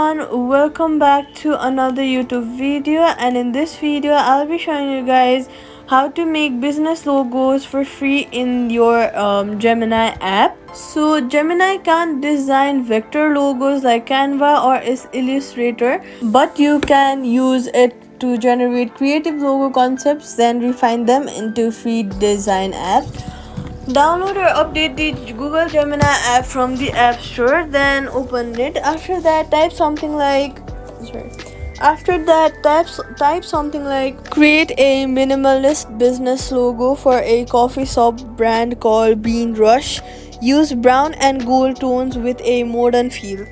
everyone, welcome back to another YouTube video, and in this video I'll be showing you guys how to make business logos for free in your Gemini app. So Gemini can't design vector logos like Canva or is Illustrator, but you can use it to generate creative logo concepts, then refine them into free design app. Download or update the Google Gemini app from the App Store, then open it. After that, type something like create a minimalist business logo for a coffee shop brand called Bean Rush. Use brown and gold tones with a modern feel.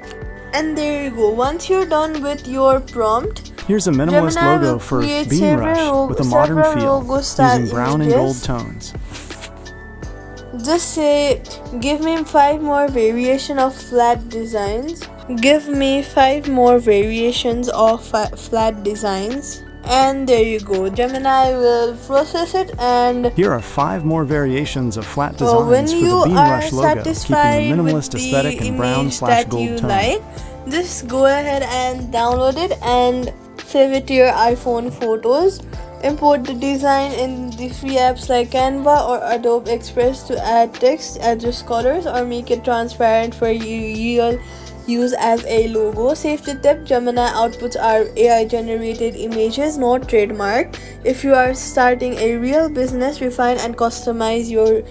And there you go. Once you're done with your prompt, here's a minimalist Gemini logo will for create Bean Rush with a modern feel using brown and gold tones. Just say, give me 5 more variation of flat designs. Give me 5 more variations of flat designs. And there you go. Gemini will process it, and here are 5 more variations of flat designs when for you the Bean are Rush logo, keeping satisfied the minimalist with the aesthetic and brown/gold tone. just go ahead and download it and save it to your iPhone photos. Import the design in the free apps like Canva or Adobe Express to add text, adjust colors, or make it transparent for real use as a logo. Safety tip: Gemini outputs are AI generated images, not trademarked. If you are starting a real business, refine and customize your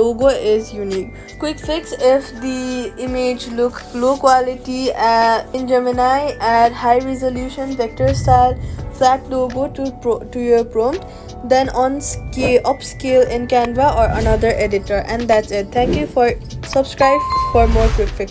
logo is unique. Quick fix: if the image look low quality in Gemini, add high resolution vector style flat logo to your prompt, then upscale in Canva or another editor, and that's it. Thank you for subscribe for more quick fix.